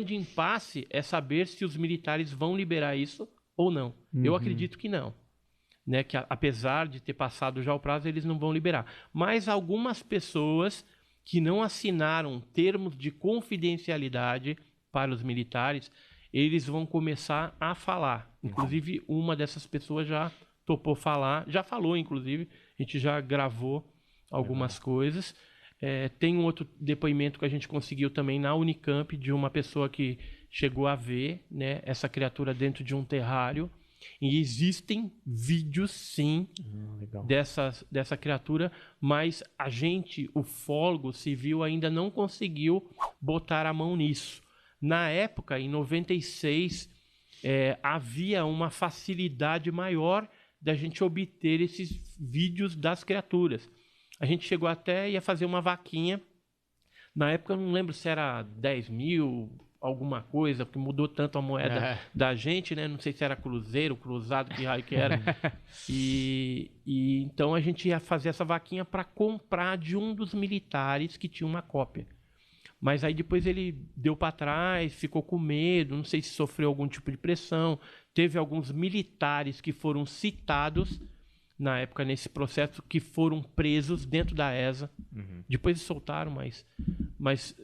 grande impasse é saber se os militares vão liberar isso ou não. Eu acredito que não. Né? Que apesar de ter passado já o prazo, eles não vão liberar. Mas algumas pessoas que não assinaram termos de confidencialidade para os militares, eles vão começar a falar. Inclusive, uma dessas pessoas já topou falar, já falou, inclusive, a gente já gravou algumas coisas. Tem um outro depoimento que a gente conseguiu também na Unicamp, de uma pessoa que chegou a ver, né, essa criatura dentro de um terrário. E existem vídeos, sim, dessa criatura, mas a gente, ufólogo civil, ainda não conseguiu botar a mão nisso. Na época, em 96, havia uma facilidade maior da gente obter esses vídeos das criaturas. A gente chegou até ia fazer uma vaquinha. Na época eu não lembro se era 10 mil, alguma coisa, porque mudou tanto a moeda da gente, né? Não sei se era cruzeiro, cruzado, que raio que era. E então a gente ia fazer essa vaquinha para comprar de um dos militares que tinha uma cópia. Mas aí depois ele deu para trás, ficou com medo, não sei se sofreu algum tipo de pressão. Teve alguns militares que foram citados na época nesse processo, que foram presos dentro da ESA. Depois eles soltaram, mas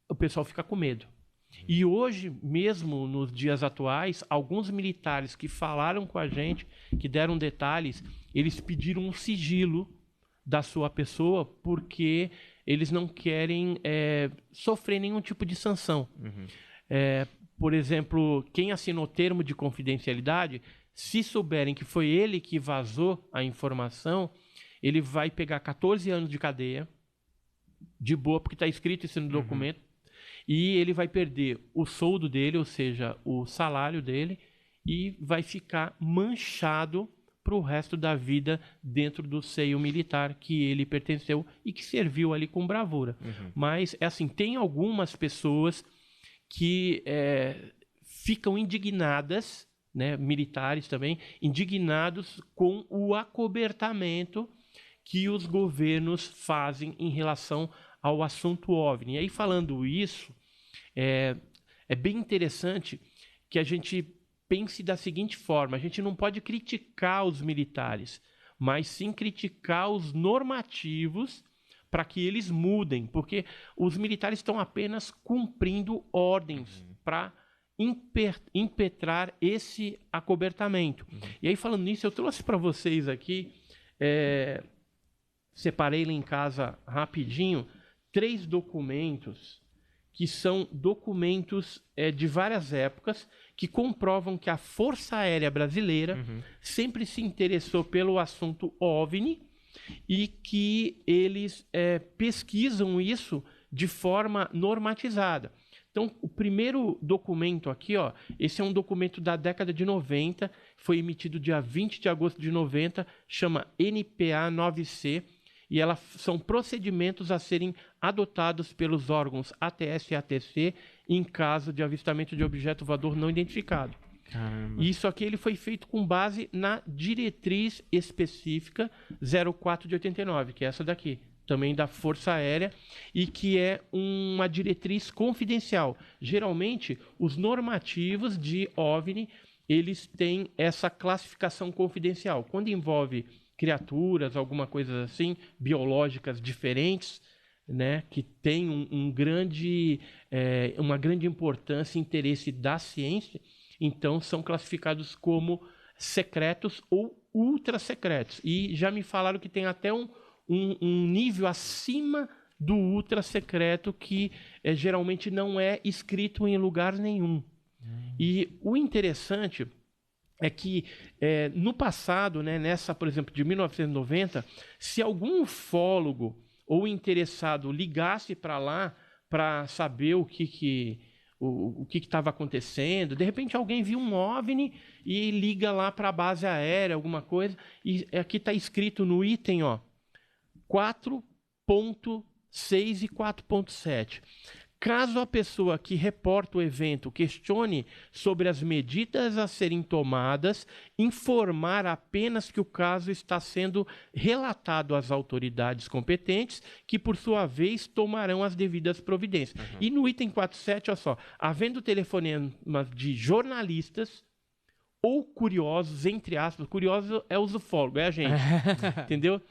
o pessoal fica com medo. E hoje, mesmo nos dias atuais, alguns militares que falaram com a gente, que deram detalhes, eles pediram um sigilo da sua pessoa porque eles não querem sofrer nenhum tipo de sanção. Por exemplo, quem assinou termo de confidencialidade, se souberem que foi ele que vazou a informação, ele vai pegar 14 anos de cadeia, de boa, porque está escrito isso no documento, e ele vai perder o soldo dele, ou seja, o salário dele, e vai ficar manchado para o resto da vida dentro do seio militar que ele pertenceu e que serviu ali com bravura. Mas, assim, tem algumas pessoas que ficam indignadas, né, militares também, indignados com o acobertamento que os governos fazem em relação ao assunto OVNI. E aí, falando isso, é bem interessante que a gente pense da seguinte forma: a gente não pode criticar os militares, mas sim criticar os normativos para que eles mudem, porque os militares estão apenas cumprindo ordens para impetrar esse acobertamento. E aí, falando nisso, eu trouxe para vocês aqui, separei lá em casa rapidinho, 3 documentos que são documentos de várias épocas que comprovam que a Força Aérea Brasileira sempre se interessou pelo assunto OVNI e que eles pesquisam isso de forma normatizada. Então, o primeiro documento aqui, ó, esse é um documento da década de 90, foi emitido dia 20 de agosto de 90, chama NPA 9C, e são procedimentos a serem adotados pelos órgãos ATS e ATC em caso de avistamento de objeto voador não identificado. Caramba. Isso aqui ele foi feito com base na diretriz específica 04 de 89, que é essa daqui, também da Força Aérea, e que é uma diretriz confidencial. Geralmente, os normativos de OVNI, eles têm essa classificação confidencial. Quando envolve criaturas, alguma coisa assim, biológicas diferentes, né, que tem uma grande importância e interesse da ciência, então são classificados como secretos ou ultra secretos. E já me falaram que tem até um nível acima do ultra secreto que geralmente não é escrito em lugar nenhum. E o interessante é que no passado, né, por exemplo, de 1990, se algum ufólogo ou interessado ligasse para lá para saber o que estava acontecendo, de repente alguém viu um OVNI e liga lá para a base aérea, alguma coisa, e aqui está escrito no item, ó, 4.6 e 4.7. Caso a pessoa que reporta o evento questione sobre as medidas a serem tomadas, informar apenas que o caso está sendo relatado às autoridades competentes, que, por sua vez, tomarão as devidas providências. E no item 47, olha só, havendo telefonemas de jornalistas ou curiosos, entre aspas, curioso é o ufólogo, é a gente, entendeu?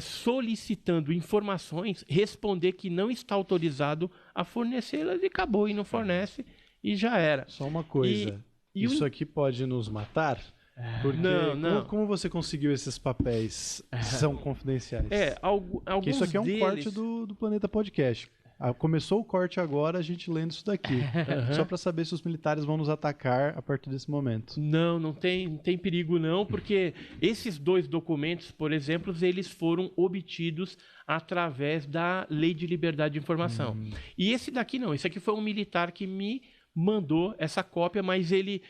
Solicitando informações, responder que não está autorizado a fornecê-las e acabou, e não fornece e já era. Só uma coisa, isso aqui pode nos matar? Porque não. Como você conseguiu esses papéis que são confidenciais? Alguns Porque isso aqui é um corte do Planeta Podcast. Começou o corte agora, a gente lendo isso daqui. Só para saber se os militares vão nos atacar a partir desse momento. Não tem perigo não, porque esses 2 documentos, por exemplo, eles foram obtidos através da Lei de Liberdade de Informação. E esse daqui não, esse aqui foi um militar que me mandou essa cópia, mas ele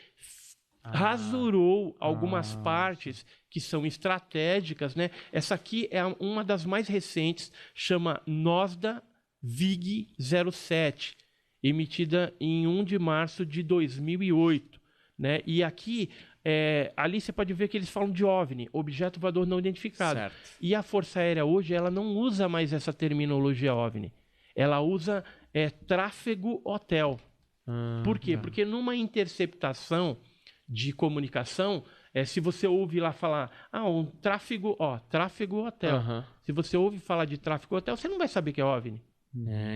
rasurou algumas partes que são estratégicas, né? Essa aqui é uma das mais recentes, chama NOSDA VIG 07, emitida em 1 de março de 2008. Né? E aqui, ali você pode ver que eles falam de OVNI, objeto voador não identificado. Certo. E a Força Aérea hoje ela não usa mais essa terminologia OVNI. Ela usa tráfego hotel. Por quê? Porque numa interceptação de comunicação, se você ouve lá falar, um tráfego hotel. Se você ouve falar de tráfego hotel, você não vai saber que é OVNI.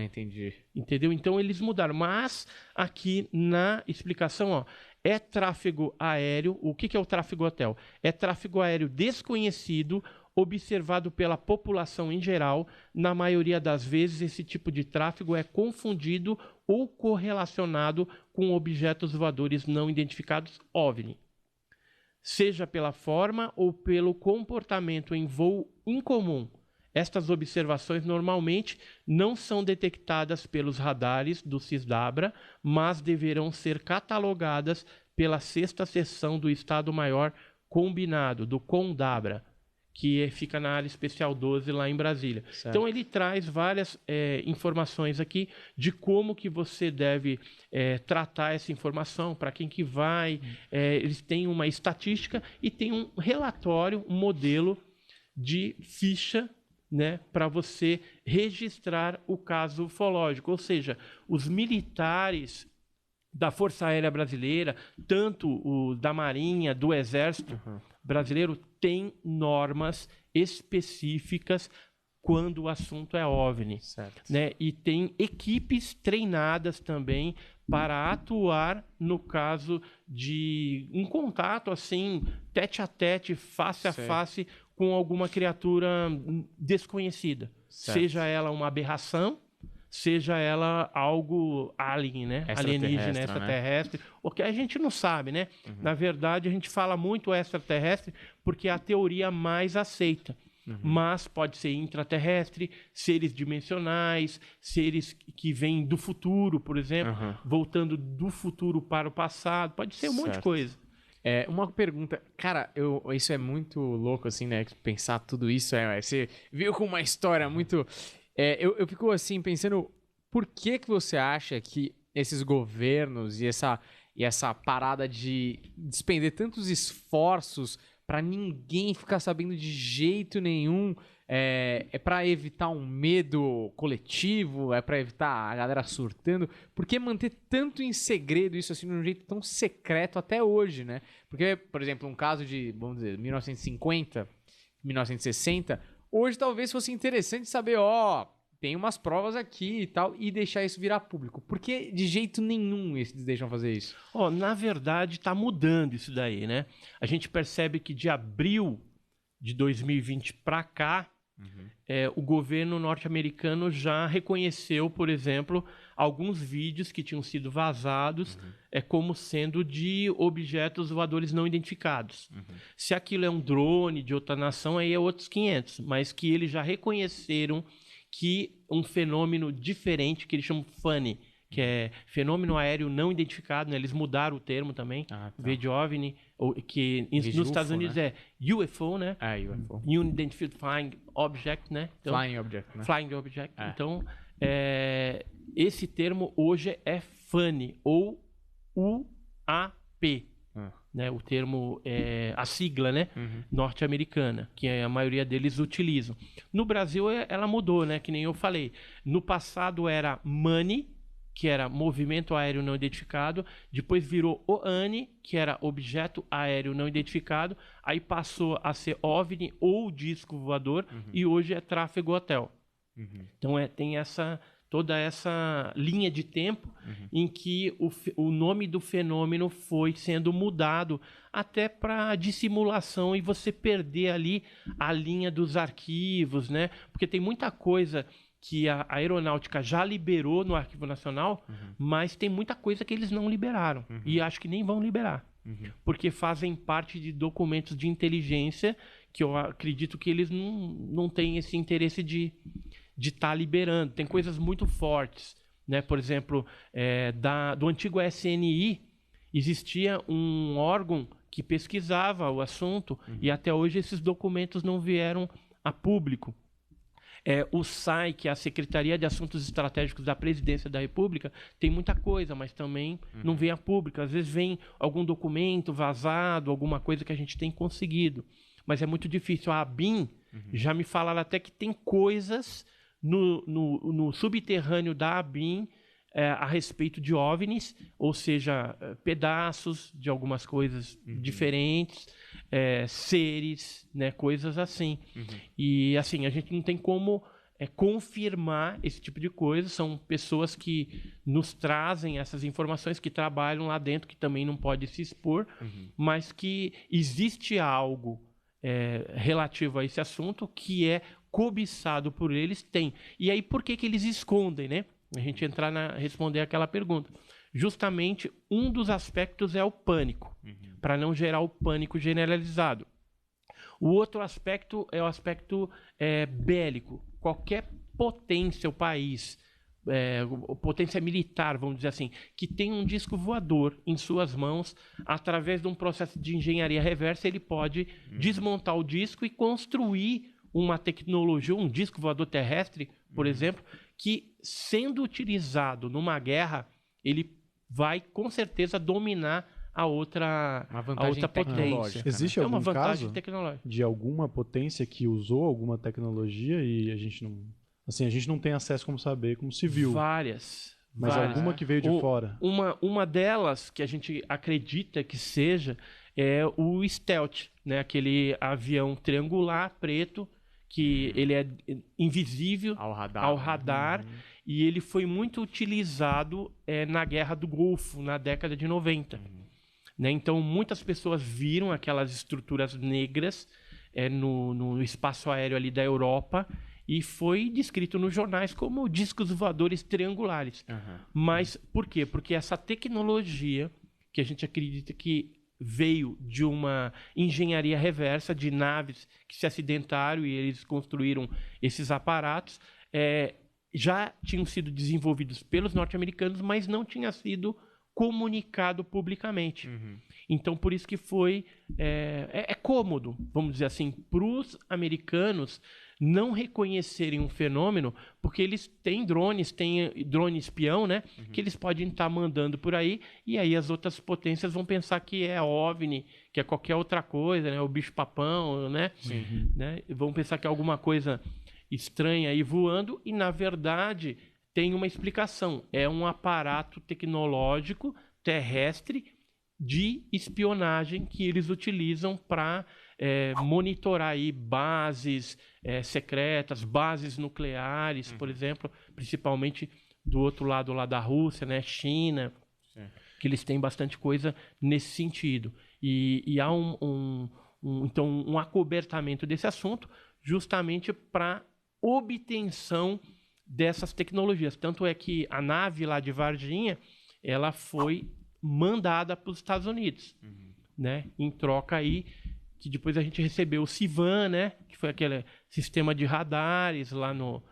Entendi. Entendeu? Então eles mudaram. Mas aqui na explicação, é tráfego aéreo. O que é o tráfego hotel? É tráfego aéreo desconhecido, observado pela população em geral. Na maioria das vezes, esse tipo de tráfego é confundido ou correlacionado com objetos voadores não identificados, OVNI. Seja pela forma ou pelo comportamento em voo incomum. Estas observações normalmente não são detectadas pelos radares do CISDABRA, mas deverão ser catalogadas pela 6ª Seção do Estado-Maior Combinado, do CONDABRA, que fica na área especial 12 lá em Brasília. Certo. Então ele traz várias informações aqui de como que você deve tratar essa informação, para quem que vai. Eles têm uma estatística e tem um relatório, um modelo de ficha, né, para você registrar o caso ufológico. Ou seja, os militares da Força Aérea Brasileira, tanto o da Marinha, do Exército Brasileiro, têm normas específicas quando o assunto é OVNI. Certo. Né? E tem equipes treinadas também para atuar no caso de um contato assim, tete a tete, face a face, com alguma criatura desconhecida. Certo. Seja ela uma aberração, seja ela algo alien, né? Alienígena, extraterrestre, né? O que a gente não sabe, né? Na verdade, a gente fala muito extraterrestre porque é a teoria mais aceita. Mas pode ser intraterrestre, seres dimensionais, seres que vêm do futuro, por exemplo, voltando do futuro para o passado, pode ser um monte de coisa. Uma pergunta, cara, isso é muito louco, assim, né? Pensar tudo isso, você viu com uma história muito... eu fico, assim, pensando, por que você acha que esses governos e essa parada de despender tantos esforços para ninguém ficar sabendo de jeito nenhum, é para evitar um medo coletivo, é para evitar a galera surtando? Por que manter tanto em segredo isso assim de um jeito tão secreto até hoje, né? Porque, por exemplo, um caso de, vamos dizer, 1950, 1960, hoje talvez fosse interessante saber, tem umas provas aqui e tal, e deixar isso virar público. Por que de jeito nenhum eles deixam fazer isso? Na verdade, está mudando isso daí, né? A gente percebe que de abril de 2020 para cá, o governo norte-americano já reconheceu, por exemplo, alguns vídeos que tinham sido vazados como sendo de objetos voadores não identificados. Se aquilo é um drone de outra nação, aí é outros 500, mas que eles já reconheceram que um fenômeno diferente, que eles chamam FANI, que é fenômeno aéreo não identificado, né? Eles mudaram o termo também, V de OVNI, que nos Estados Unidos, né? É UFO, né? UFO. Unidentified Flying Object, né? Então, Flying Object, né? Flying Object. Então, esse termo hoje é FANI, ou UAP. Né, o termo, a sigla, né, norte-americana, que a maioria deles utilizam. No Brasil, ela mudou, né, que nem eu falei. No passado era MANI, que era movimento aéreo não identificado, depois virou OANI, que era objeto aéreo não identificado, aí passou a ser OVNI ou disco voador, e hoje é tráfego hotel. Então tem toda essa linha de tempo em que o nome do fenômeno foi sendo mudado até para dissimulação e você perder ali a linha dos arquivos, né? Porque tem muita coisa que a aeronáutica já liberou no Arquivo Nacional, mas tem muita coisa que eles não liberaram e acho que nem vão liberar, porque fazem parte de documentos de inteligência que eu acredito que eles não têm esse interesse de estar liberando. Tem coisas muito fortes, né? Por exemplo, do antigo SNI, existia um órgão que pesquisava o assunto e até hoje esses documentos não vieram a público. O SAI, que é a Secretaria de Assuntos Estratégicos da Presidência da República, tem muita coisa, mas também não vem a público. Às vezes vem algum documento vazado, alguma coisa que a gente tem conseguido. Mas é muito difícil. A ABIN já me falaram até que tem coisas no subterrâneo da ABIN a respeito de OVNIs, ou seja, pedaços de algumas coisas diferentes, seres, né, coisas assim. E assim, a gente não tem como confirmar esse tipo de coisa. São pessoas que nos trazem essas informações, que trabalham lá dentro, que também não pode se expor, mas que existe algo relativo a esse assunto que é cobiçado por eles, tem. E aí, por que eles escondem, né? A gente responder aquela pergunta. Justamente, um dos aspectos é o pânico, para não gerar o pânico generalizado. O outro aspecto é o aspecto bélico. Qualquer potência, o país, potência militar, vamos dizer assim, que tem um disco voador em suas mãos, através de um processo de engenharia reversa, ele pode desmontar o disco e construir uma tecnologia, um disco voador terrestre, por exemplo, que, sendo utilizado numa guerra, ele vai, com certeza, dominar a outra potência. Existe algum uma vantagem caso tecnológica de alguma potência que usou alguma tecnologia e a gente não tem acesso como saber, como se viu? Várias. Mas alguma que veio de fora? Uma delas, que a gente acredita que seja, é o Stealth, né? Aquele avião triangular, preto, que ele é invisível ao radar e ele foi muito utilizado na Guerra do Golfo, na década de 90. Né? Então, muitas pessoas viram aquelas estruturas negras no espaço aéreo ali da Europa e foi descrito nos jornais como discos voadores triangulares. Mas por quê? Porque essa tecnologia, que a gente acredita que veio de uma engenharia reversa de naves que se acidentaram e eles construíram esses aparatos, já tinham sido desenvolvidos pelos norte-americanos, mas não tinha sido comunicado publicamente. Então, por isso que foi cômodo, vamos dizer assim, para os americanos não reconhecerem um fenômeno, porque eles têm drone espião, né? Que eles podem estar mandando por aí, e aí as outras potências vão pensar que é OVNI, que é qualquer outra coisa, né? O bicho-papão, né? Né? Vão pensar que é alguma coisa estranha aí voando, e na verdade tem uma explicação. É um aparato tecnológico terrestre de espionagem que eles utilizam para monitorar aí bases secretas, bases nucleares, por exemplo, principalmente do outro lado lá da Rússia, né, China, que eles têm bastante coisa nesse sentido. E há então um acobertamento desse assunto justamente para obtenção dessas tecnologias. Tanto é que a nave lá de Varginha, ela foi mandada para os Estados Unidos, né? Em troca aí, que depois a gente recebeu o CIVAN, né? Que foi aquele sistema de radares lá no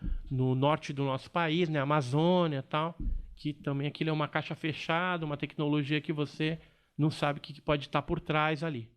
norte do nosso país, né? Amazônia e tal, que também aquilo é uma caixa fechada, uma tecnologia que você não sabe o que pode estar por trás ali.